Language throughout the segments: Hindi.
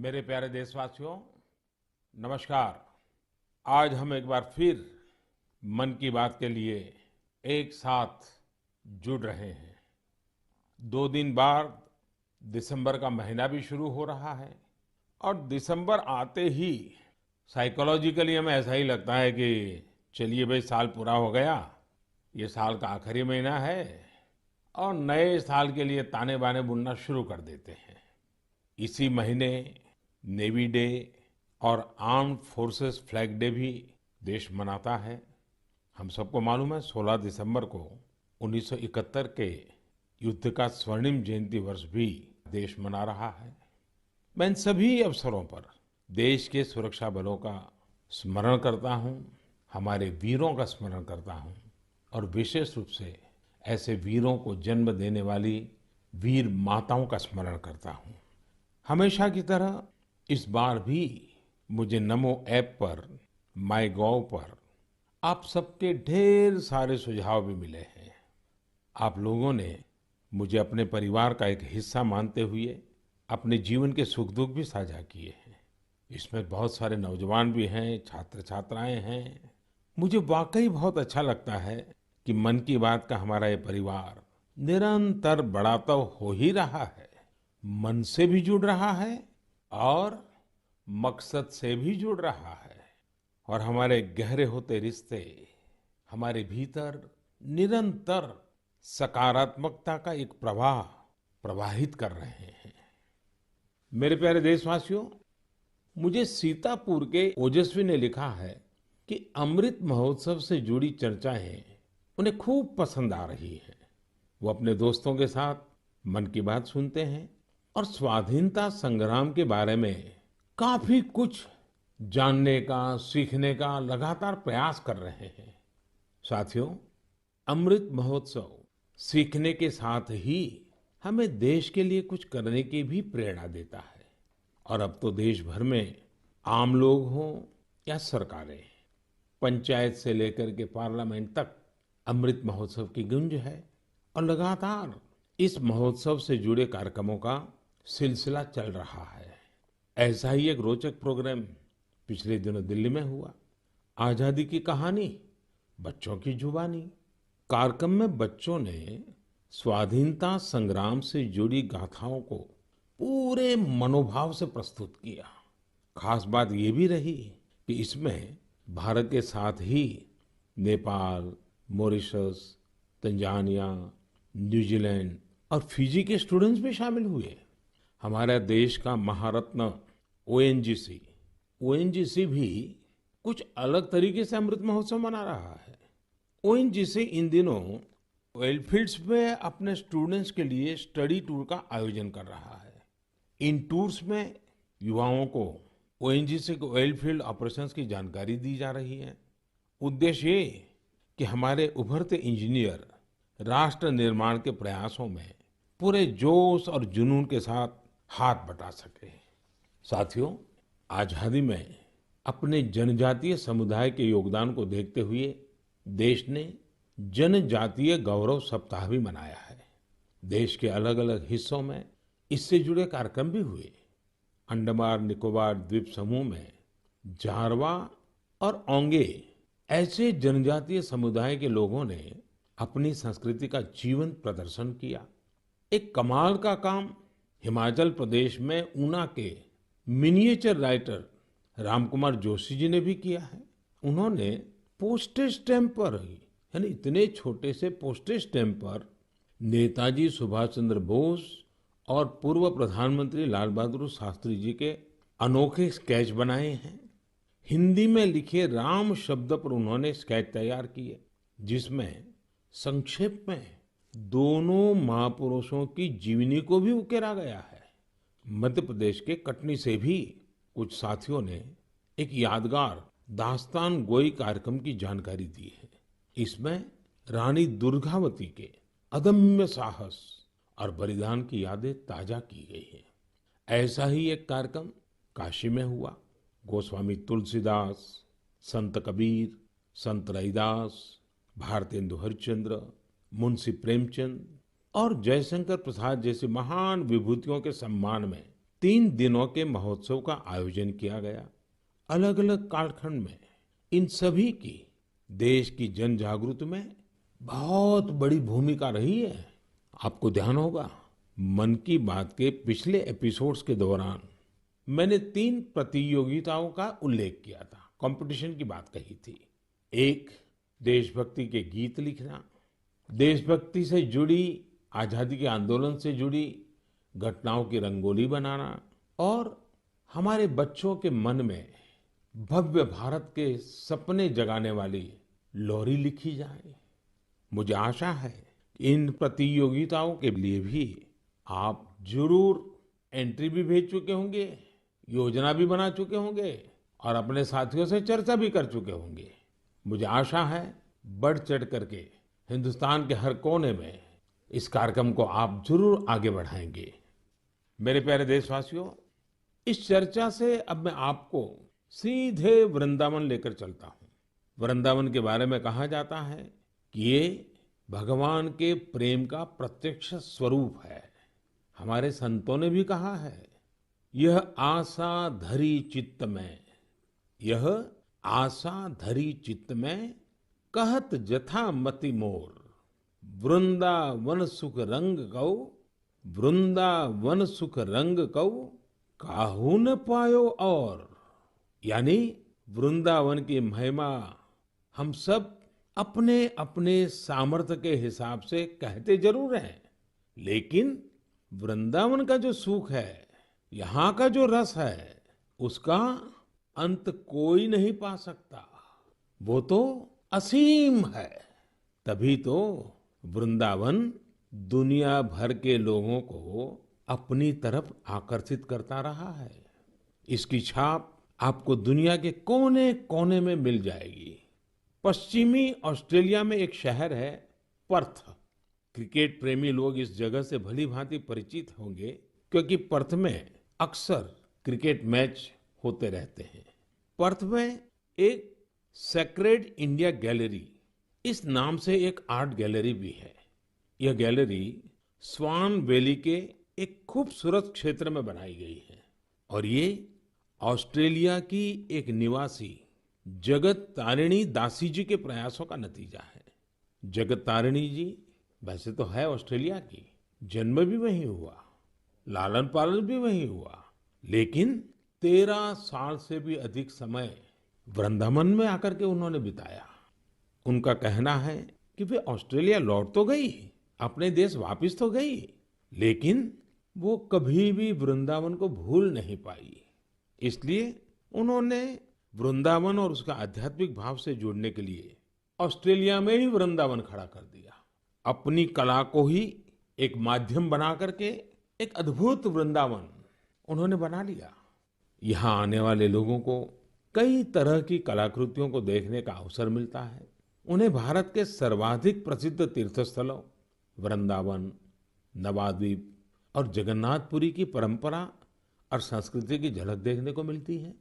मेरे प्यारे देशवासियों, नमस्कार। आज हम एक बार फिर मन की बात के लिए एक साथ जुड़ रहे हैं। 2 दिन बाद दिसंबर का महीना भी शुरू हो रहा है और दिसंबर आते ही साइकोलॉजिकली हमें ऐसा ही लगता है कि चलिए भाई, साल पूरा हो गया। ये साल का आखिरी महीना है और नए साल के लिए ताने बाने बुनना शुरू कर देते हैं। इसी महीने नेवी डे और आर्म्ड फोर्सेस फ्लैग डे भी देश मनाता है। हम सबको मालूम है, 16 दिसंबर को 1971 के युद्ध का स्वर्णिम जयंती वर्ष भी देश मना रहा है। मैं इन सभी अवसरों पर देश के सुरक्षा बलों का स्मरण करता हूं, हमारे वीरों का स्मरण करता हूं और विशेष रूप से ऐसे वीरों को जन्म देने वाली वीर माताओं का स्मरण करता हूं। हमेशा की तरह इस बार भी मुझे नमो ऐप पर, माय गॉव पर आप सबके ढेर सारे सुझाव भी मिले हैं। आप लोगों ने मुझे अपने परिवार का एक हिस्सा मानते हुए अपने जीवन के सुख दुख भी साझा किए हैं। इसमें बहुत सारे नौजवान भी हैं, छात्र छात्राएं हैं। मुझे वाकई बहुत अच्छा लगता है कि मन की बात का हमारा ये परिवार निरंतर बड़ा तो हो ही रहा है, मन से भी जुड़ रहा है और मकसद से भी जुड़ रहा है। और हमारे गहरे होते रिश्ते हमारे भीतर निरंतर सकारात्मकता का एक प्रवाह प्रवाहित कर रहे हैं। मेरे प्यारे देशवासियों, मुझे सीतापुर के ओजस्वी ने लिखा है कि अमृत महोत्सव से जुड़ी चर्चाएं उन्हें खूब पसंद आ रही हैं। वो अपने दोस्तों के साथ मन की बात सुनते हैं और स्वाधीनता संग्राम के बारे में काफी कुछ जानने का, सीखने का लगातार प्रयास कर रहे हैं। साथियों, अमृत महोत्सव सीखने के साथ ही हमें देश के लिए कुछ करने की भी प्रेरणा देता है। और अब तो देश भर में आम लोग हों या सरकारें, पंचायत से लेकर के पार्लियामेंट तक अमृत महोत्सव की गूंज है और लगातार इस महोत्सव से जुड़े कार्यक्रमों का सिलसिला चल रहा है। ऐसा ही एक रोचक प्रोग्राम पिछले दिनों दिल्ली में हुआ। आजादी की कहानी, बच्चों की जुबानी। कार्यक्रम में बच्चों ने स्वाधीनता संग्राम से जुड़ी गाथाओं को पूरे मनोभाव से प्रस्तुत किया। खास बात ये भी रही कि इसमें भारत के साथ ही नेपाल, मॉरिशस, तंजानिया, न्यूजीलैंड और फिजी के स्टूडेंट्स भी शामिल हुए। हमारे देश का महारत्न ओएनजीसी भी कुछ अलग तरीके से अमृत महोत्सव मना रहा है। ओएनजीसी इन दिनों ऑयल फील्ड्स में अपने स्टूडेंट्स के लिए स्टडी टूर का आयोजन कर रहा है। इन टूर्स में युवाओं को ओएनजीसी के ऑयल फील्ड ऑपरेशंस की जानकारी दी जा रही है। उद्देश्य ये कि हमारे उभरते इंजीनियर राष्ट्र निर्माण के प्रयासों में पूरे जोश और जुनून के साथ हाथ बटा सके। साथियों, आजादी में अपने जनजातीय समुदाय के योगदान को देखते हुए देश ने जनजातीय गौरव सप्ताह भी मनाया है। देश के अलग अलग हिस्सों में इससे जुड़े कार्यक्रम भी हुए। अंडमान निकोबार द्वीप समूह में जारवा और ओंगे ऐसे जनजातीय समुदाय के लोगों ने अपनी संस्कृति का जीवंत प्रदर्शन किया। एक कमाल का काम हिमाचल प्रदेश में ऊना के मिनिएचर राइटर रामकुमार जोशी जी ने भी किया है। उन्होंने पोस्टेज स्टैम्प पर ही, यानी इतने छोटे से पोस्टेज स्टैम्प पर नेताजी सुभाष चंद्र बोस और पूर्व प्रधानमंत्री लाल बहादुर शास्त्री जी के अनोखे स्केच बनाए हैं। हिंदी में लिखे राम शब्द पर उन्होंने स्केच तैयार किए, जिसमें संक्षेप में दोनों महापुरुषों की जीवनी को भी उकेरा गया है। मध्य प्रदेश के कटनी से भी कुछ साथियों ने एक यादगार दास्तान गोई कार्यक्रम की जानकारी दी है। इसमें रानी दुर्गावती के अदम्य साहस और बलिदान की यादें ताजा की गई है। ऐसा ही एक कार्यक्रम काशी में हुआ। गोस्वामी तुलसीदास, संत कबीर, संत रैदास, भारतेंदु हरिश्चंद्र, मुंशी प्रेमचंद और जयशंकर प्रसाद जैसी महान विभूतियों के सम्मान में 3 दिनों के महोत्सव का आयोजन किया गया। अलग अलग कालखंड में इन सभी की देश की जन जागृति में बहुत बड़ी भूमिका रही है। आपको ध्यान होगा, मन की बात के पिछले एपिसोड्स के दौरान मैंने 3 प्रतियोगिताओं का उल्लेख किया था, कंपटीशन की बात कही थी। एक, देशभक्ति के गीत लिखना, देशभक्ति से जुड़ी, आजादी के आंदोलन से जुड़ी घटनाओं की रंगोली बनाना और हमारे बच्चों के मन में भव्य भारत के सपने जगाने वाली लोरी लिखी जाए। मुझे आशा है कि इन प्रतियोगिताओं के लिए भी आप जरूर एंट्री भी भेज चुके होंगे, योजना भी बना चुके होंगे और अपने साथियों से चर्चा भी कर चुके होंगे। मुझे आशा है बढ़ चढ़ करके हिंदुस्तान के हर कोने में इस कार्यक्रम को आप जरूर आगे बढ़ाएंगे। मेरे प्यारे देशवासियों, इस चर्चा से अब मैं आपको सीधे वृंदावन लेकर चलता हूँ। वृंदावन के बारे में कहा जाता है कि ये भगवान के प्रेम का प्रत्यक्ष स्वरूप है। हमारे संतों ने भी कहा है, यह आशा धरी चित्त में, यह आशा धरी चित्त में, कहत जथा मति मोर, वृंदावन सुख रंग कौ, वृंदावन सुख रंग कौ, काहू न पायो और। यानी वृंदावन की महिमा हम सब अपने अपने सामर्थ्य के हिसाब से कहते जरूर हैं, लेकिन वृंदावन का जो सुख है, यहाँ का जो रस है, उसका अंत कोई नहीं पा सकता। वो तो असीम है। तभी तो वृंदावन दुनिया भर के लोगों को अपनी तरफ आकर्षित करता रहा है। इसकी छाप आपको दुनिया के कोने कोने में मिल जाएगी। पश्चिमी ऑस्ट्रेलिया में एक शहर है पर्थ। क्रिकेट प्रेमी लोग इस जगह से भली भांति परिचित होंगे, क्योंकि पर्थ में अक्सर क्रिकेट मैच होते रहते हैं। पर्थ में एक सेक्रेड इंडिया गैलरी, इस नाम से एक आर्ट गैलरी भी है। यह गैलरी स्वान वैली के एक खूबसूरत क्षेत्र में बनाई गई है और ये ऑस्ट्रेलिया की एक निवासी जगत तारिणी दासी जी के प्रयासों का नतीजा है। जगत तारिणी जी वैसे तो है ऑस्ट्रेलिया की, जन्म भी वहीं हुआ, लालन पालन भी वहीं हुआ, लेकिन 13 साल से भी अधिक समय वृंदावन में आकर के उन्होंने बिताया। उनका कहना है कि वे ऑस्ट्रेलिया लौट तो गई, अपने देश वापस तो गई, लेकिन वो कभी भी वृंदावन को भूल नहीं पाई। इसलिए उन्होंने वृंदावन और उसका आध्यात्मिक भाव से जुड़ने के लिए ऑस्ट्रेलिया में ही वृंदावन खड़ा कर दिया। अपनी कला को ही एक माध्यम बना करके एक अद्भुत वृंदावन उन्होंने बना लिया। यहाँ आने वाले लोगों को कई तरह की कलाकृतियों को देखने का अवसर मिलता है। उन्हें भारत के सर्वाधिक प्रसिद्ध तीर्थस्थलों वृंदावन, नवाद्वीप और जगन्नाथपुरी की परंपरा और संस्कृति की झलक देखने को मिलती है।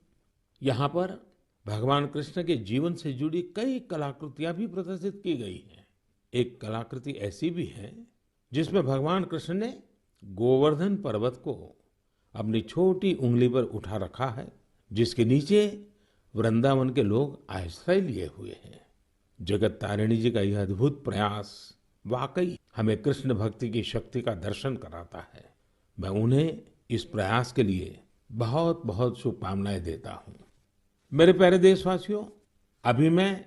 यहाँ पर भगवान कृष्ण के जीवन से जुड़ी कई कलाकृतियां भी प्रदर्शित की गई हैं। एक कलाकृति ऐसी भी है जिसमें भगवान कृष्ण ने गोवर्धन पर्वत को अपनी छोटी उंगली पर उठा रखा है, जिसके नीचे वृंदावन के लोग आश्रय लिए हुए हैं। जगत तारिणी जी का यह अद्भुत प्रयास वाकई हमें कृष्ण भक्ति की शक्ति का दर्शन कराता है। मैं उन्हें इस प्रयास के लिए बहुत बहुत शुभकामनाएं देता हूं। मेरे प्यारे देशवासियों, अभी मैं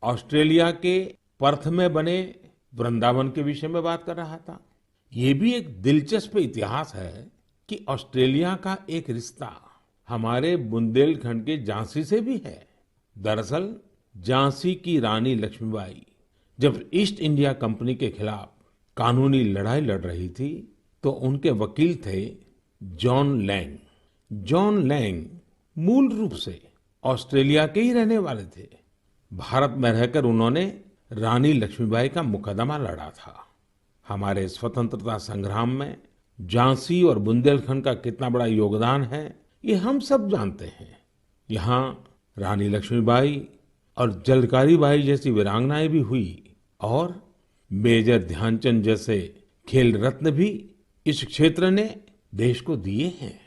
ऑस्ट्रेलिया के पर्थ में बने वृंदावन के विषय में बात कर रहा था। ये भी एक दिलचस्प इतिहास है कि ऑस्ट्रेलिया का एक रिश्ता हमारे बुंदेलखंड के झांसी से भी है। दरअसल झांसी की रानी लक्ष्मीबाई जब ईस्ट इंडिया कंपनी के खिलाफ कानूनी लड़ाई लड़ रही थी, तो उनके वकील थे जॉन लैंग। जॉन लैंग मूल रूप से ऑस्ट्रेलिया के ही रहने वाले थे। भारत में रहकर उन्होंने रानी लक्ष्मीबाई का मुकदमा लड़ा था। हमारे स्वतंत्रता संग्राम में झांसी और बुंदेलखंड का कितना बड़ा योगदान है, ये हम सब जानते हैं। यहाँ रानी लक्ष्मीबाई और झलकारी बाई जैसी वीरांगनाएं भी हुई और मेजर ध्यानचंद जैसे खेल रत्न भी इस क्षेत्र ने देश को दिए हैं।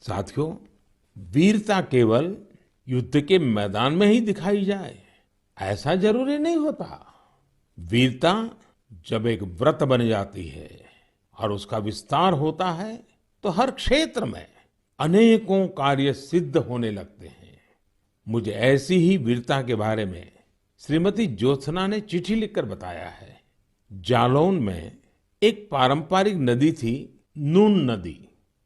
साथियों, वीरता केवल युद्ध के मैदान में ही दिखाई जाए, ऐसा जरूरी नहीं होता। वीरता जब एक व्रत बन जाती है और उसका विस्तार होता है, तो हर क्षेत्र में अनेकों कार्य सिद्ध होने लगते हैं। मुझे ऐसी ही वीरता के बारे में श्रीमती ज्योत्सना ने चिट्ठी लिखकर बताया है। जालौन में एक पारंपरिक नदी थी, नून नदी।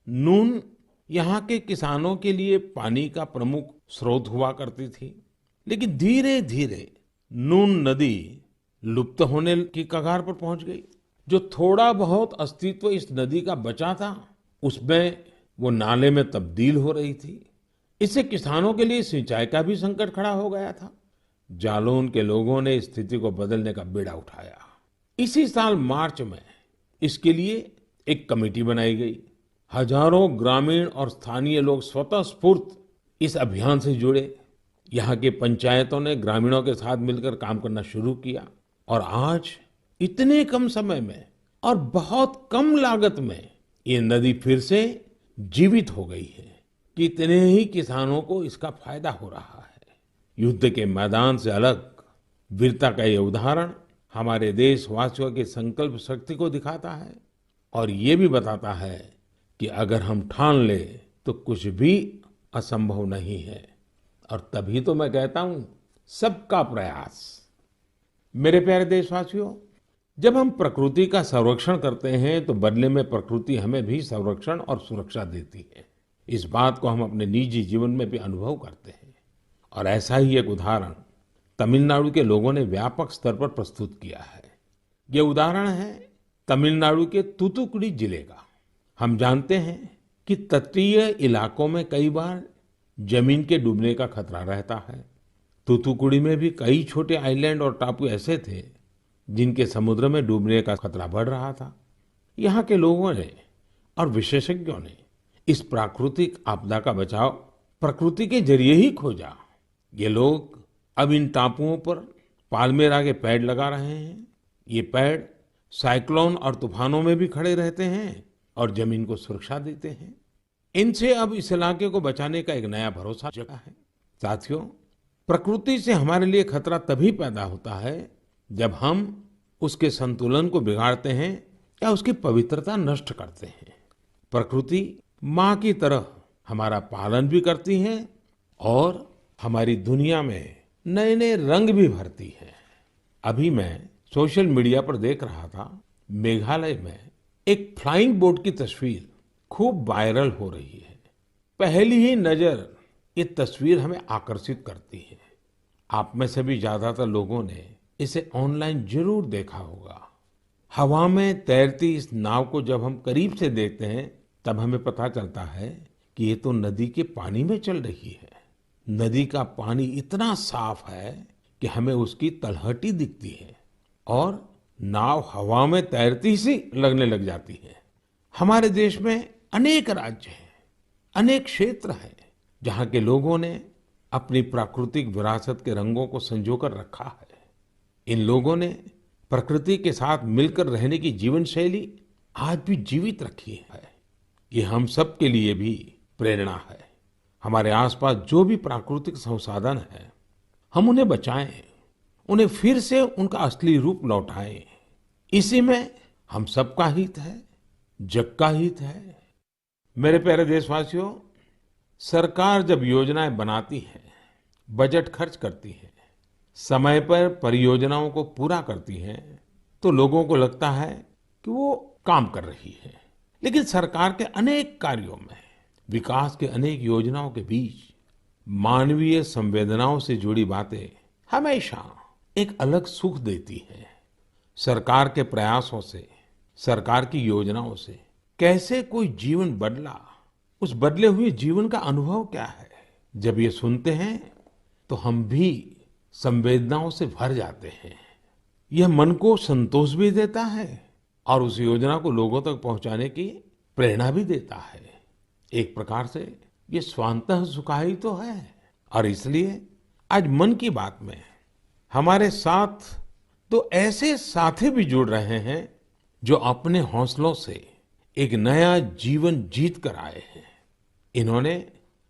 नून यहाँ के किसानों के लिए पानी का प्रमुख स्रोत हुआ करती थी, लेकिन धीरे धीरे नून नदी लुप्त होने की कगार पर पहुंच गई। जो थोड़ा बहुत अस्तित्व इस नदी का बचा था, उसमें वो नाले में तब्दील हो रही थी। इससे किसानों के लिए सिंचाई का भी संकट खड़ा हो गया था। जालौन के लोगों ने इस स्थिति को बदलने का बीड़ा उठाया। इसी साल मार्च में इसके लिए एक कमेटी बनाई गई। हजारों ग्रामीण और स्थानीय लोग स्वतः स्फूर्त इस अभियान से जुड़े। यहाँ की पंचायतों ने ग्रामीणों के साथ मिलकर काम करना शुरू किया और आज इतने कम समय में और बहुत कम लागत में ये नदी फिर से जीवित हो गई है। कितने ही किसानों को इसका फायदा हो रहा है। युद्ध के मैदान से अलग वीरता का ये उदाहरण हमारे देशवासियों की संकल्प शक्ति को दिखाता है और ये भी बताता है कि अगर हम ठान ले तो कुछ भी असंभव नहीं है। और तभी तो मैं कहता हूं, सबका प्रयास। मेरे प्यारे देशवासियों, जब हम प्रकृति का संरक्षण करते हैं तो बदले में प्रकृति हमें भी संरक्षण और सुरक्षा देती है। इस बात को हम अपने निजी जीवन में भी अनुभव करते हैं और ऐसा ही एक उदाहरण तमिलनाडु के लोगों ने व्यापक स्तर पर प्रस्तुत किया है। ये उदाहरण है तमिलनाडु के तूतुकुड़ी जिले का। हम जानते हैं कि तटीय इलाकों में कई बार जमीन के डूबने का खतरा रहता है। तूतुकुड़ी में भी कई छोटे आइलैंड और टापू ऐसे थे जिनके समुद्र में डूबने का खतरा बढ़ रहा था। यहाँ के लोगों ने और विशेषज्ञों ने इस प्राकृतिक आपदा का बचाव प्रकृति के जरिए ही खोजा। ये लोग अब इन टापुओं पर पाल्मेरा के पेड़ लगा रहे हैं। ये पेड़ साइक्लोन और तूफानों में भी खड़े रहते हैं और जमीन को सुरक्षा देते हैं। इनसे अब इस इलाके को बचाने का एक नया भरोसा जगा है। साथियों, प्रकृति से हमारे लिए खतरा तभी पैदा होता है जब हम उसके संतुलन को बिगाड़ते हैं या उसकी पवित्रता नष्ट करते हैं। प्रकृति माँ की तरह हमारा पालन भी करती है और हमारी दुनिया में नए नए रंग भी भरती है। अभी मैं सोशल मीडिया पर देख रहा था, मेघालय में एक फ्लाइंग बोट की तस्वीर खूब वायरल हो रही है। पहली ही नजर ये तस्वीर हमें आकर्षित करती है। आप में से भी ज्यादातर लोगों ने इसे ऑनलाइन जरूर देखा होगा। हवा में तैरती इस नाव को जब हम करीब से देखते हैं तब हमें पता चलता है कि ये तो नदी के पानी में चल रही है। नदी का पानी इतना साफ है कि हमें उसकी तलहटी दिखती है और नाव हवा में तैरती सी लगने लग जाती है। हमारे देश में अनेक राज्य हैं, अनेक क्षेत्र हैं जहाँ के लोगों ने अपनी प्राकृतिक विरासत के रंगों को संजोकर रखा है। इन लोगों ने प्रकृति के साथ मिलकर रहने की जीवन शैली आज भी जीवित रखी है। ये हम सब के लिए भी प्रेरणा है। हमारे आसपास जो भी प्राकृतिक संसाधन है, हम उन्हें बचाएं, उन्हें फिर से उनका असली रूप लौटाएं। इसी में हम सबका हित है, जग का हित है। मेरे प्यारे देशवासियों, सरकार जब योजनाएं बनाती है, बजट खर्च करती है, समय पर परियोजनाओं को पूरा करती है, तो लोगों को लगता है कि वो काम कर रही है। लेकिन सरकार के अनेक कार्यों में, विकास के अनेक योजनाओं के बीच मानवीय संवेदनाओं से जुड़ी बातें हमेशा एक अलग सुख देती है। सरकार के प्रयासों से, सरकार की योजनाओं से कैसे कोई जीवन बदला, उस बदले हुए जीवन का अनुभव क्या है, जब ये सुनते हैं तो हम भी संवेदनाओं से भर जाते हैं। यह मन को संतोष भी देता है और उस योजना को लोगों तक पहुंचाने की प्रेरणा भी देता है। एक प्रकार से ये स्वांतः सुखाई तो है। और इसलिए आज मन की बात में हमारे साथ तो ऐसे साथी भी जुड़ रहे हैं जो अपने हौसलों से एक नया जीवन जीत कर आए हैं। इन्होंने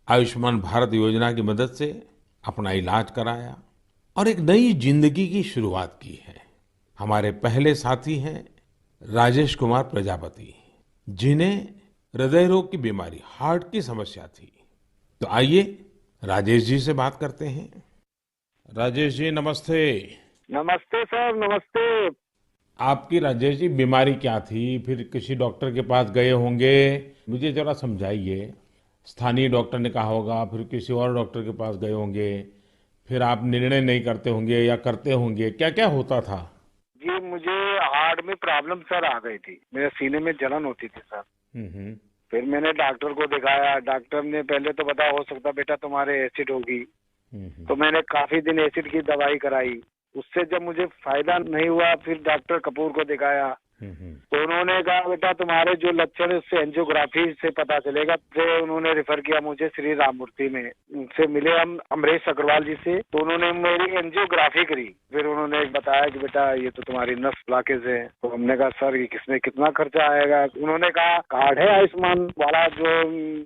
आयुष्मान भारत योजना की मदद से अपना इलाज कराया और एक नई जिंदगी की शुरुआत की है। हमारे पहले साथी हैं राजेश कुमार प्रजापति, जिन्हें हृदय रोग की बीमारी, हार्ट की समस्या थी। तो आइए राजेश जी से बात करते हैं। राजेश जी नमस्ते। नमस्ते सर, नमस्ते। आपकी राजेश जी बीमारी क्या थी? फिर किसी डॉक्टर के पास गए होंगे, मुझे जरा समझाइए। स्थानीय डॉक्टर ने कहा होगा, फिर किसी और डॉक्टर के पास गए होंगे, फिर आप निर्णय नहीं करते होंगे या करते होंगे, क्या क्या होता था? जी, मुझे हार्ट में प्रॉब्लम सर आ गई थी। मेरे सीने में जलन होती थी सर। हम्म। फिर मैंने डॉक्टर को दिखाया। डॉक्टर ने पहले तो बताया हो सकता बेटा तुम्हारे एसिड होगी। हम्म। तो मैंने काफी दिन एसिड की दवाई कराई। उससे जब मुझे फायदा नहीं हुआ, फिर डॉक्टर कपूर को दिखाया। हम्म। तो उन्होंने कहा बेटा तुम्हारे जो लक्षण है उससे एंजियोग्राफी से पता चलेगा। फिर उन्होंने रेफर किया मुझे श्री राममूर्ति में। उनसे मिले हम अमरीश अग्रवाल जी से, तो उन्होंने मेरी एंजियोग्राफी करी। फिर उन्होंने बताया कि बेटा ये तो तुम्हारी नस ब्लॉकेज है। तो हमने कहा सर ये किसमें कितना खर्चा आएगा? उन्होंने कहा कार्ड है आयुष्मान वाला जो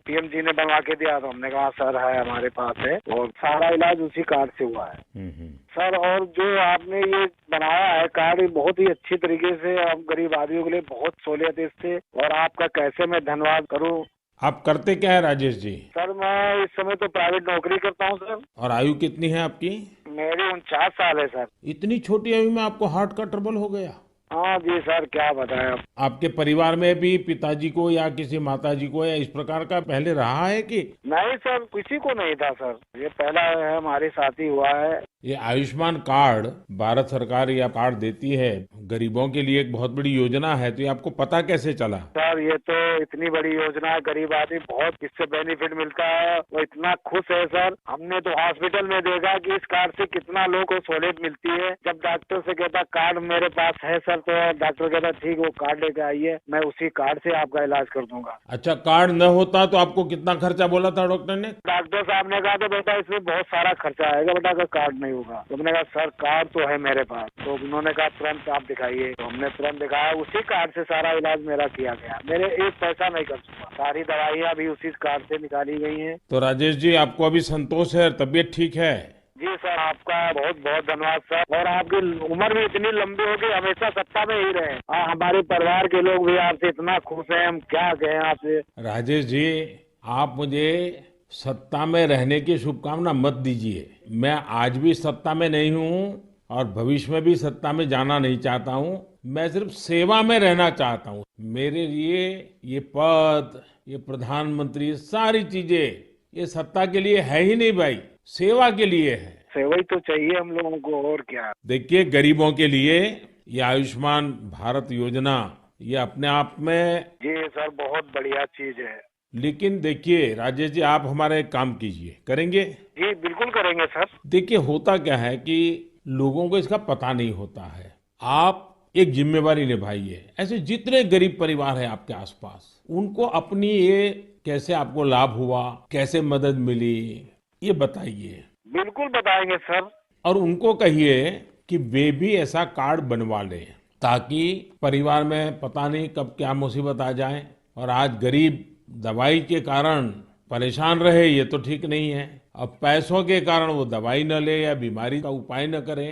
पीएम जी ने बनवा के दिया। तो हमने कहा सर है हमारे पास है, और सारा इलाज उसी कार्ड से हुआ है सर। और जो आपने ये बनाया है कार्ड, ये बहुत ही अच्छी तरीके से आप गरीब आदमियों के लिए बहुत सहूलियत है इससे। और आपका कैसे मैं धन्यवाद करूं। आप करते क्या है राजेश जी? सर मैं इस समय तो प्राइवेट नौकरी करता हूं सर। और आयु कितनी है आपकी? मेरी 49 साल है सर। इतनी छोटी आयु में आपको हार्ट का ट्रबल हो गया? हाँ जी सर, क्या बताएं आप। आपके परिवार में भी पिताजी को या किसी माताजी को या इस प्रकार का पहले रहा है कि? नहीं सर, किसी को नहीं था सर। ये पहला है हमारे साथ ही हुआ है। ये आयुष्मान कार्ड भारत सरकार या कार्ड देती है गरीबों के लिए, एक बहुत बड़ी योजना है, तो ये आपको पता कैसे चला? सर ये तो इतनी बड़ी योजना है, गरीब आदमी बहुत इससे बेनिफिट मिलता है। वो इतना खुश है सर। हमने तो हॉस्पिटल में देखा कि इस कार्ड से कितना लोगों को सहूलियत मिलती है। जब डॉक्टर से कहता कार्ड मेरे पास है सर, तो डॉक्टर कहता ठीक वो कार्ड लेके आइए, मैं उसी कार्ड से आपका इलाज कर दूंगा। अच्छा, कार्ड न होता तो आपको कितना खर्चा बोला था डॉक्टर ने? डॉक्टर साहब ने कहा तो बेटा इसमें बहुत सारा खर्चा आएगा बेटा, अगर कार्ड नहीं होगा। तो मैंने कहा सर कार्ड तो है मेरे पास। तो उन्होंने कहा तुरंत आप दिखाइए। तो हमने तुरंत दिखाया, उसी कार्ड से सारा इलाज मेरा किया गया। मेरे एक पैसा नहीं खर्च हुआ। सारी दवाइयाँ भी उसी कार्ड से निकाली गई हैं। तो राजेश जी आपको अभी संतोष है, तबीयत ठीक है? जी सर, आपका बहुत बहुत धन्यवाद सर। और आपकी उम्र भी इतनी लंबी हो कि हमेशा सत्ता में ही रहे। हमारे परिवार के लोग भी आपसे इतना खुश हैं, हम क्या कहें आपसे। राजेश जी, आप मुझे सत्ता में रहने की शुभकामना मत दीजिए। मैं आज भी सत्ता में नहीं हूँ और भविष्य में भी सत्ता में जाना नहीं चाहता हूँ। मैं सिर्फ सेवा में रहना चाहता हूँ। मेरे लिए ये पद, ये प्रधानमंत्री, सारी चीजें ये सत्ता के लिए है ही नहीं भाई, सेवा के लिए है। सेवा ही तो चाहिए हम लोगों को, और क्या। देखिए, गरीबों के लिए ये आयुष्मान भारत योजना ये अपने आप में। जी सर, बहुत बढ़िया चीज है। लेकिन देखिए राजेश जी, आप हमारा एक काम कीजिए, करेंगे? जी बिल्कुल करेंगे सर। देखिए, होता क्या है कि लोगों को इसका पता नहीं होता है। आप एक जिम्मेवारी निभाइए। ऐसे जितने गरीब परिवार हैं आपके आसपास, उनको अपनी ये कैसे आपको लाभ हुआ, कैसे मदद मिली, ये बताइए। बिल्कुल बताएंगे सर। और उनको कहिए कि वे भी ऐसा कार्ड बनवा लें, ताकि परिवार में पता नहीं कब क्या मुसीबत आ जाए। और आज गरीब दवाई के कारण परेशान रहे, ये तो ठीक नहीं है। अब पैसों के कारण वो दवाई न ले या बीमारी का उपाय न करे,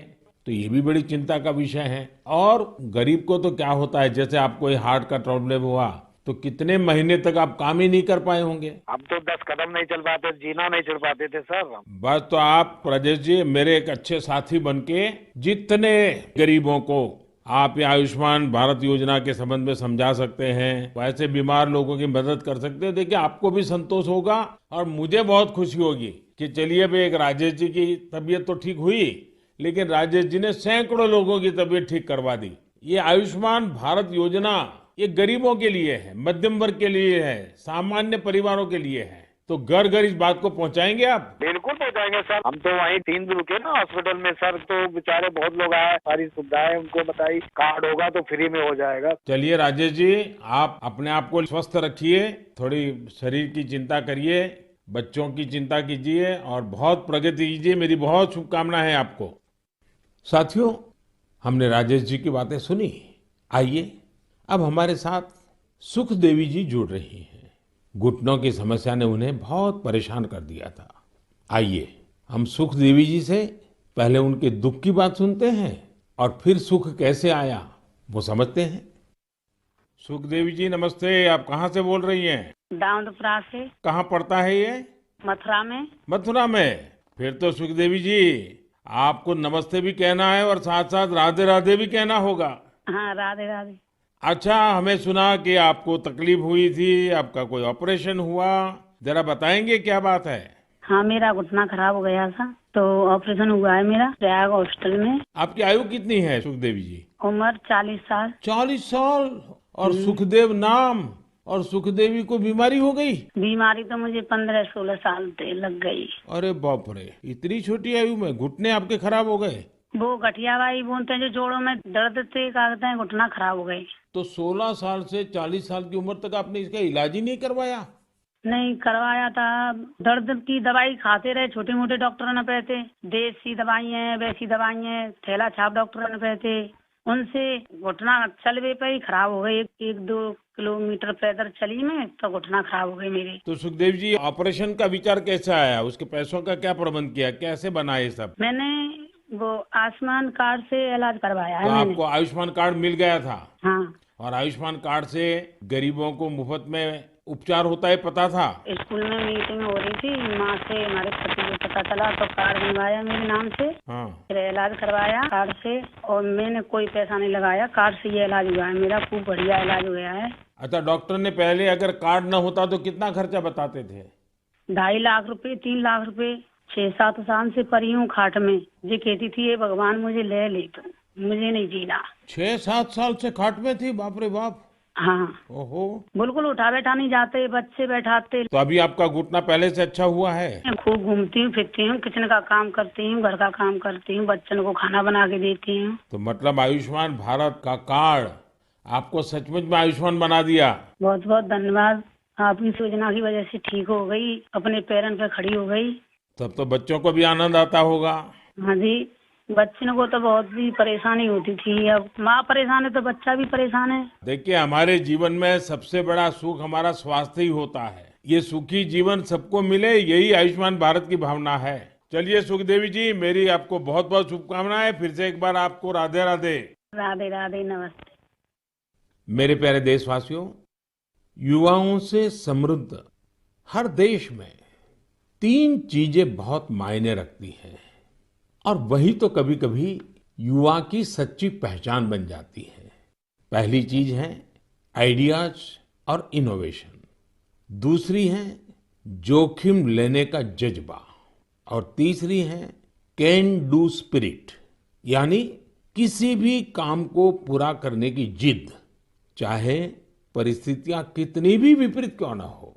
तो ये भी बड़ी चिंता का विषय है। और गरीब को तो क्या होता है, जैसे आपको ये हार्ट का प्रॉब्लम हुआ, तो कितने महीने तक आप काम ही नहीं कर पाए होंगे। हम तो 10 कदम नहीं चल पाते, जीना नहीं चढ़ पाते थे सर। बस, तो आप राजेश जी मेरे एक अच्छे साथी बनके जितने गरीबों को आप ये आयुष्मान भारत योजना के संबंध में समझा सकते हैं, वैसे बीमार लोगों की मदद कर सकते हैं। देखिए, आपको भी संतोष होगा और मुझे बहुत खुशी होगी कि चलिए भाई, एक राजेश जी की तबीयत तो ठीक हुई, लेकिन राजेश जी ने सैकड़ों लोगों की तबीयत ठीक करवा दी। ये आयुष्मान भारत योजना ये गरीबों के लिए है, मध्यम वर्ग के लिए है, सामान्य परिवारों के लिए है। तो घर घर इस बात को पहुंचाएंगे आप? बिल्कुल पहुंचाएंगे सर। हम तो वहीं 3 दिन रुके ना हॉस्पिटल में सर, तो बेचारे बहुत लोग आए, सारी सुविधाएं उनको बताई। कार्ड होगा तो फ्री में हो जाएगा। चलिए राजेश जी, आप अपने आप को स्वस्थ रखिए, थोड़ी शरीर की चिंता करिए, बच्चों की चिंता कीजिए और बहुत प्रगति कीजिए। मेरी बहुत शुभकामनाएं है आपको। साथियों, हमने राजेश जी की बातें सुनी। आइए अब हमारे साथ सुख देवी जी जुड़ रही हैं। घुटनों की समस्या ने उन्हें बहुत परेशान कर दिया था। आइए हम सुख देवी जी से पहले उनके दुख की बात सुनते हैं और फिर सुख कैसे आया वो समझते हैं। सुखदेवी जी नमस्ते, आप कहाँ से बोल रही हैं? दाऊदपुरा से। कहाँ पड़ता है ये? मथुरा में। मथुरा में। फिर तो सुखदेवी जी आपको नमस्ते भी कहना है और साथ साथ राधे राधे भी कहना होगा। हाँ, राधे राधे। अच्छा, हमें सुना कि आपको तकलीफ हुई थी, आपका कोई ऑपरेशन हुआ, जरा बताएंगे क्या बात है? हाँ, मेरा घुटना खराब हो गया था तो ऑपरेशन हुआ है मेरा प्रयाग हॉस्पिटल में। आपकी आयु कितनी है सुखदेवी जी? उम्र 40 साल। 40 साल और सुखदेव नाम और सुखदेवी को बीमारी हो गई? बीमारी तो मुझे 15-16 साल से लग गई। अरे बाप रे, इतनी छोटी आयु में घुटने आपके खराब हो गए? वो गठियाबाई बोलते हैं, जो जोड़ों में दर्द थे, कहते हैं घुटना खराब हो गई। तो 16 साल से 40 साल की उम्र तक आपने इसका इलाज ही नहीं करवाया? नहीं करवाया था। दर्द की दवाई खाते रहे, छोटे मोटे डॉक्टरों ने कहते, देसी दवाई है, वैसी दवाई है, थैला छाप डॉक्टरों ने कहते, उनसे घुटना चलवे पे ही खराब हो गई। 1-2 किलोमीटर पैदल चली मैं तो घुटना खराब हो गई मेरी। तो सुखदेव जी ऑपरेशन का विचार कैसे आया? उसके पैसों का क्या प्रबंध किया, कैसे बना ये सब? मैंने वो आयुष्मान कार्ड से इलाज करवाया है तो मैंने। आपको आयुष्मान कार्ड मिल गया था? हाँ। और आयुष्मान कार्ड से गरीबों को मुफ्त में उपचार होता है, पता था? स्कूल में मीटिंग हो रही थी, माँ से हमारे पति को पता चला तो कार्ड बनवाया मेरे नाम से। हाँ। फिर इलाज करवाया कार्ड से और मैंने कोई पैसा नहीं लगाया, कार्ड से ये इलाज हुआ है मेरा, खूब बढ़िया इलाज हो गया है। अच्छा, डॉक्टर ने पहले अगर कार्ड न होता तो कितना खर्चा बताते थे? 2.5 लाख रुपए, 3 लाख रुपए। 6-7 साल से पड़ी हूँ खाट में। ये कहती थी, ये भगवान मुझे ले तो मुझे नहीं जीना। 6-7 साल से खाट में थी? बाप रे बाप। हाँ। ओहो। बिल्कुल उठा बैठा नहीं जाते, बच्चे बैठाते। तो अभी आपका घुटना पहले से अच्छा हुआ है? मैं खूब घूमती हूँ, फिरती हूँ, किचन का काम करती हूँ, घर का काम करती हूँ, बच्चों को खाना बना के देती हूँ। तो मतलब आयुष्मान भारत का कार्ड आपको सचमुच में आयुष्मान बना दिया। बहुत बहुत धन्यवाद। आपकी योजना की वजह से ठीक हो गई, अपने पैरों पे खड़ी हो गई। तब तो बच्चों को भी आनंद आता होगा। हाँ जी, बच्चों को तो बहुत ही परेशानी होती थी, अब माँ परेशान है तो बच्चा भी परेशान है। देखिए, हमारे जीवन में सबसे बड़ा सुख हमारा स्वास्थ्य ही होता है। ये सुखी जीवन सबको मिले, यही आयुष्मान भारत की भावना है। चलिए सुखदेवी जी, मेरी आपको बहुत बहुत शुभकामनाएं। फिर से एक बार आपको राधे राधे। राधे राधे, नमस्ते। मेरे प्यारे देशवासियों, युवाओं से समृद्ध हर देश में 3 चीजें बहुत मायने रखती हैं और वही तो कभी कभी युवा की सच्ची पहचान बन जाती है। पहली चीज है आइडियाज और इनोवेशन, दूसरी है जोखिम लेने का जज्बा और तीसरी है कैन डू स्पिरिट, यानी किसी भी काम को पूरा करने की जिद, चाहे परिस्थितियां कितनी भी विपरीत क्यों ना हो।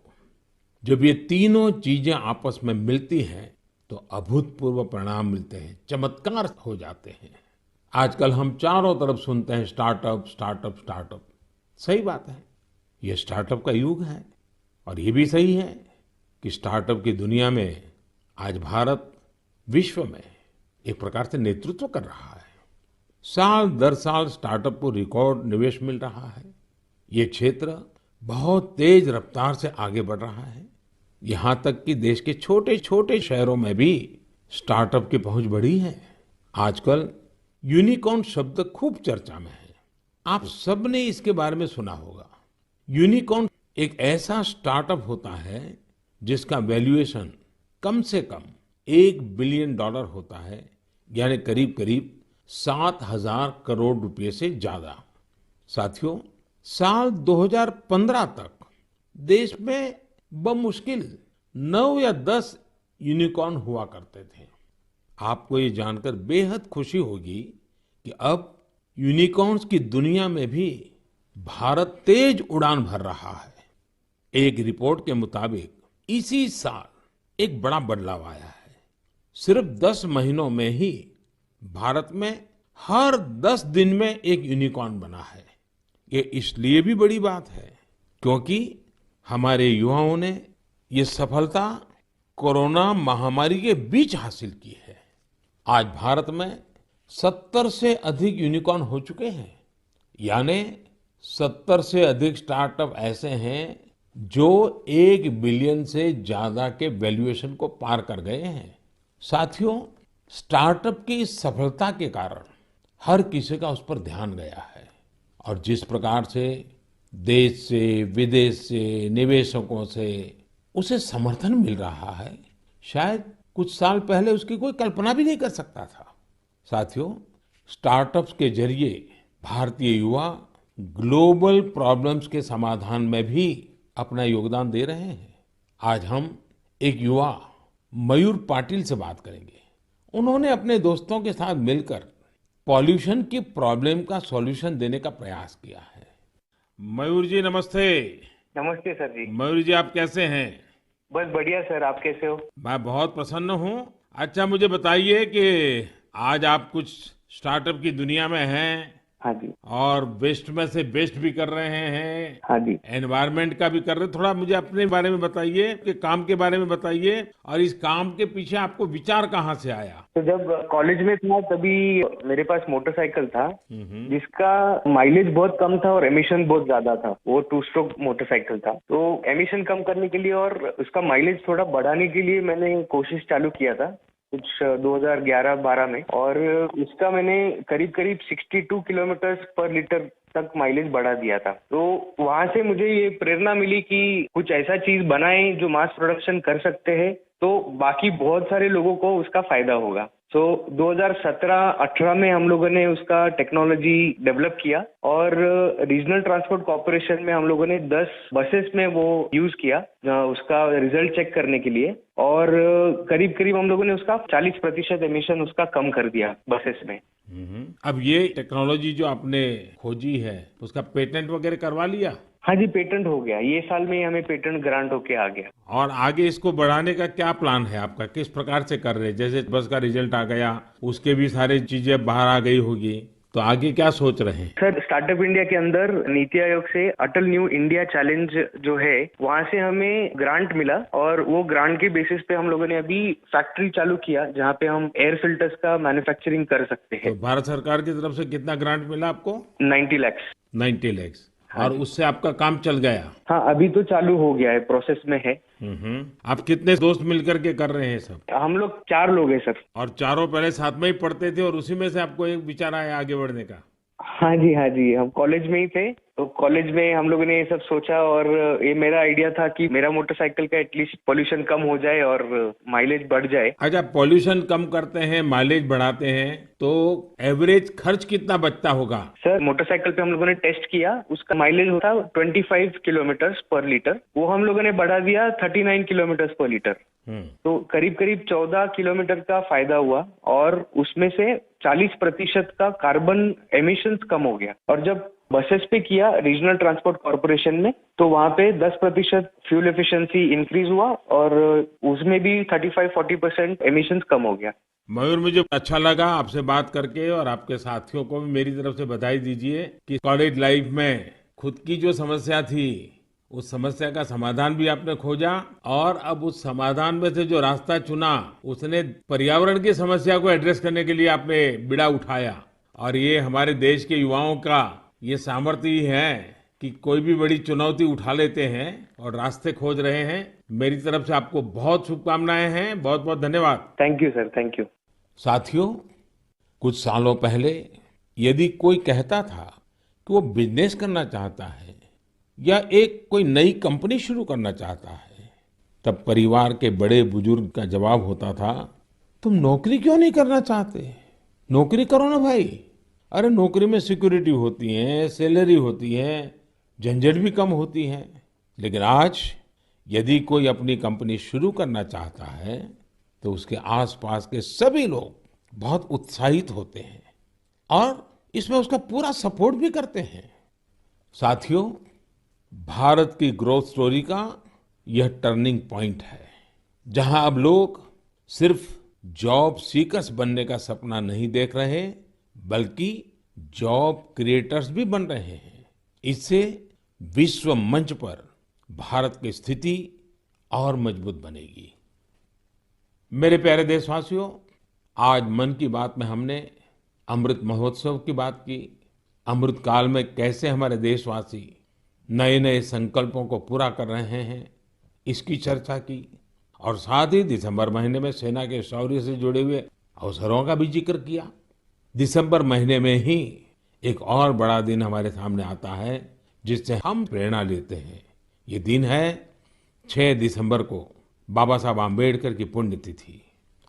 जब ये तीनों चीजें आपस में मिलती हैं तो अभूतपूर्व परिणाम मिलते हैं, चमत्कार हो जाते हैं। आजकल हम चारों तरफ सुनते हैं स्टार्टअप स्टार्टअप स्टार्टअप। सही बात है, ये स्टार्टअप का युग है और ये भी सही है कि स्टार्टअप की दुनिया में आज भारत विश्व में एक प्रकार से नेतृत्व कर रहा है। साल दर साल स्टार्टअप को रिकॉर्ड निवेश मिल रहा है। ये क्षेत्र बहुत तेज रफ्तार से आगे बढ़ रहा है। यहाँ तक कि देश के छोटे छोटे शहरों में भी स्टार्टअप की पहुंच बढ़ी है। आजकल यूनिकॉर्न शब्द खूब चर्चा में है। आप सबने इसके बारे में सुना होगा। यूनिकॉर्न एक ऐसा स्टार्टअप होता है जिसका वैल्यूएशन कम से कम $1 बिलियन होता है, यानी करीब करीब 7,000 करोड़ रुपए से ज्यादा। साथियों, साल 2015 तक देश में बमुश्किल 9 या 10 यूनिकॉर्न हुआ करते थे। आपको ये जानकर बेहद खुशी होगी कि अब यूनिकॉर्न्स की दुनिया में भी भारत तेज उड़ान भर रहा है। एक रिपोर्ट के मुताबिक इसी साल एक बड़ा बदलाव आया है। सिर्फ 10 महीनों में ही भारत में हर 10 दिन में एक यूनिकॉर्न बना है। ये इसलिए भी बड़ी बात है क्योंकि हमारे युवाओं ने ये सफलता कोरोना महामारी के बीच हासिल की है। आज भारत में 70 से अधिक यूनिकॉर्न हो चुके हैं, यानी 70 से अधिक स्टार्टअप ऐसे हैं जो 1 बिलियन से ज्यादा के वैल्यूएशन को पार कर गए हैं। साथियों, स्टार्टअप की इस सफलता के कारण हर किसी का उस पर ध्यान गया है और जिस प्रकार से देश से, विदेश से, निवेशकों से उसे समर्थन मिल रहा है, शायद कुछ साल पहले उसकी कोई कल्पना भी नहीं कर सकता था। साथियों, स्टार्टअप्स के जरिए भारतीय युवा ग्लोबल प्रॉब्लम्स के समाधान में भी अपना योगदान दे रहे हैं। आज हम एक युवा मयूर पाटिल से बात करेंगे। उन्होंने अपने दोस्तों के साथ मिलकर पॉल्यूशन की प्रॉब्लम का सॉल्यूशन देने का प्रयास किया है। मयूर जी नमस्ते। नमस्ते सर जी। मयूर जी, आप कैसे हैं? बस बढ़िया सर, आप कैसे हो? मैं बहुत प्रसन्न हूँ। अच्छा, मुझे बताइए कि आज आप कुछ स्टार्टअप की दुनिया में हैं। हाँ जी। और वेस्ट में से बेस्ट भी कर रहे हैं। हाँ जी। एनवायरनमेंट का भी कर रहे हैं। थोड़ा मुझे अपने बारे में बताइए, कि काम के बारे में बताइए और इस काम के पीछे आपको विचार कहाँ से आया? तो जब कॉलेज में था तभी मेरे पास मोटरसाइकिल था जिसका माइलेज बहुत कम था और एमिशन बहुत ज्यादा था। वो 2 स्ट्रोक मोटरसाइकिल था। तो एमिशन कम करने के लिए और उसका माइलेज थोड़ा बढ़ाने के लिए मैंने कोशिश चालू किया था कुछ 2011-12 में, और उसका मैंने करीब करीब 62 किलोमीटर पर लीटर तक माइलेज बढ़ा दिया था। तो वहां से मुझे ये प्रेरणा मिली कि कुछ ऐसा चीज बनाएं जो मास प्रोडक्शन कर सकते हैं, तो बाकी बहुत सारे लोगों को उसका फायदा होगा। तो 2017-18 में हम लोगों ने उसका टेक्नोलॉजी डेवलप किया और रीजनल ट्रांसपोर्ट कॉर्पोरेशन में हम लोगों ने 10 बसेस में वो यूज किया उसका रिजल्ट चेक करने के लिए, और करीब करीब हम लोगों ने उसका 40% एमिशन उसका कम कर दिया बसेस में। अब ये टेक्नोलॉजी जो आपने खोजी है, उसका पेटेंट वगैरह करवा लिया? हाँ जी, पेटेंट हो गया। ये साल में ही हमें पेटेंट ग्रांट होके आ गया। और आगे इसको बढ़ाने का क्या प्लान है आपका? किस प्रकार से कर रहे हैं? जैसे बस का रिजल्ट आ गया, उसके भी सारी चीजें बाहर आ गई होगी, तो आगे क्या सोच रहे हैं? सर, स्टार्टअप इंडिया के अंदर नीति आयोग से अटल न्यू इंडिया चैलेंज जो है, वहाँ से हमें ग्रांट मिला और वो ग्रांट के बेसिस पे हम लोगों ने अभी फैक्ट्री चालू किया जहाँ पे हम एयर फिल्टर्स का मैन्युफैक्चरिंग कर सकते हैं। तो भारत सरकार की तरफ से कितना ग्रांट मिला आपको? 90 लाख। 90 लाख। और उससे आपका काम चल गया? हाँ, अभी तो चालू हो गया है, प्रोसेस में है। आप कितने दोस्त मिलकर के कर रहे हैं सब? हम लोग 4 लोग हैं सर। और चारों पहले साथ में ही पढ़ते थे और उसी में से आपको एक विचार आया आगे बढ़ने का? हाँ जी, हाँ जी, हम कॉलेज में ही थे, तो कॉलेज में हम लोगों ने ये सब सोचा और ये मेरा आइडिया था कि मेरा मोटरसाइकिल का एटलीस्ट पोल्यूशन कम हो जाए और माइलेज बढ़ जाए। अच्छा, पोल्यूशन कम करते हैं, माइलेज बढ़ाते हैं, तो एवरेज खर्च कितना बचता होगा? सर, मोटरसाइकिल पे हम लोगों ने टेस्ट किया, उसका माइलेज होता 25 किलोमीटर पर लीटर, वो हम लोगों ने बढ़ा दिया 39 किलोमीटर पर लीटर। तो करीब करीब 14 किलोमीटर का फायदा हुआ और उसमें से 40% का कार्बन एमिशंस कम हो गया। और जब बसेस पे किया रीजनल ट्रांसपोर्ट कॉर्पोरेशन में, तो वहाँ पे 10% फ्यूल एफिशिएंसी इंक्रीज हुआ और उसमें भी 35-40% एमिशंस कम हो गया। मयूर, मुझे अच्छा लगा आपसे बात करके और आपके साथियों को भी मेरी तरफ से बधाई दीजिए कि कॉलेज लाइफ में खुद की जो समस्या थी, उस समस्या का समाधान भी आपने खोजा और अब उस समाधान में से जो रास्ता चुना, उसने पर्यावरण की समस्या को एड्रेस करने के लिए आपने बीड़ा उठाया। और ये हमारे देश के युवाओं का ये सामर्थ्य ही है कि कोई भी बड़ी चुनौती उठा लेते हैं और रास्ते खोज रहे हैं। मेरी तरफ से आपको बहुत शुभकामनाएं हैं। बहुत बहुत धन्यवाद। Thank you sir, thank you. साथियों, कुछ सालों पहले यदि कोई कहता था कि वो बिजनेस करना चाहता है या एक कोई नई कंपनी शुरू करना चाहता है, तब परिवार के बड़े बुजुर्ग का जवाब होता था, तुम नौकरी क्यों नहीं करना चाहते? नौकरी करो ना भाई। अरे नौकरी में सिक्योरिटी होती है, सैलरी होती है, झंझट भी कम होती है। लेकिन आज यदि कोई अपनी कंपनी शुरू करना चाहता है तो उसके आसपास के सभी लोग बहुत उत्साहित होते हैं और इसमें उसका पूरा सपोर्ट भी करते हैं। साथियों, भारत की ग्रोथ स्टोरी का यह टर्निंग पॉइंट है, जहां अब लोग सिर्फ जॉब सीकर्स बनने का सपना नहीं देख रहे, बल्कि जॉब क्रिएटर्स भी बन रहे हैं। इससे विश्व मंच पर भारत की स्थिति और मजबूत बनेगी। मेरे प्यारे देशवासियों, आज मन की बात में हमने अमृत महोत्सव की बात की। अमृत काल में कैसे हमारे देशवासी नए नए संकल्पों को पूरा कर रहे हैं, इसकी चर्चा की। और साथ ही दिसंबर महीने में सेना के शौर्य से जुड़े हुए अवसरों का भी जिक्र किया। दिसंबर महीने में ही एक और बड़ा दिन हमारे सामने आता है जिससे हम प्रेरणा लेते हैं। ये दिन है 6 दिसंबर को बाबा साहब आम्बेडकर की पुण्यतिथि।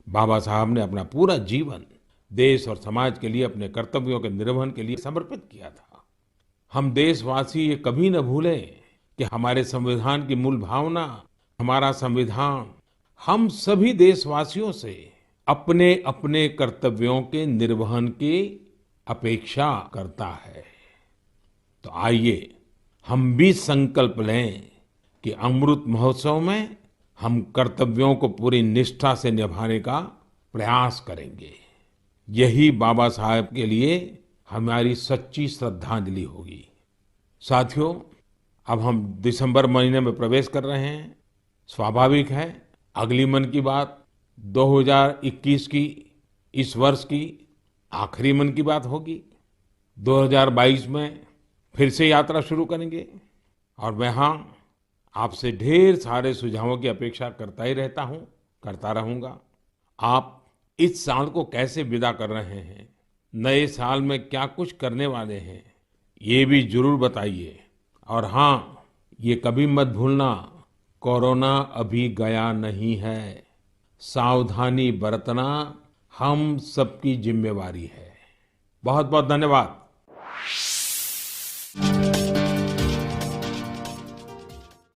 बाबा साहब ने अपना पूरा जीवन देश और समाज के लिए, अपने कर्तव्यों के निर्वहन के लिए समर्पित किया था। हम देशवासी ये कभी न भूलें कि हमारे संविधान की मूल भावना, हमारा संविधान हम सभी देशवासियों से अपने अपने कर्तव्यों के निर्वहन की अपेक्षा करता है। तो आइए हम भी संकल्प लें कि अमृत महोत्सव में हम कर्तव्यों को पूरी निष्ठा से निभाने का प्रयास करेंगे। यही बाबा साहब के लिए हमारी सच्ची श्रद्धांजलि होगी। साथियों, अब हम दिसंबर महीने में प्रवेश कर रहे हैं। स्वाभाविक है अगली मन की बात 2021 की, इस वर्ष की आखिरी मन की बात होगी। 2022 में फिर से यात्रा शुरू करेंगे और मैं हाँ, आपसे ढेर सारे सुझावों की अपेक्षा करता ही रहता हूँ, करता रहूंगा। आप इस साल को कैसे विदा कर रहे हैं, नए साल में क्या कुछ करने वाले हैं, ये भी जरूर बताइए। और हाँ, ये कभी मत भूलना, कोरोना अभी गया नहीं है। सावधानी बरतना हम सबकी जिम्मेवारी है। बहुत बहुत धन्यवाद।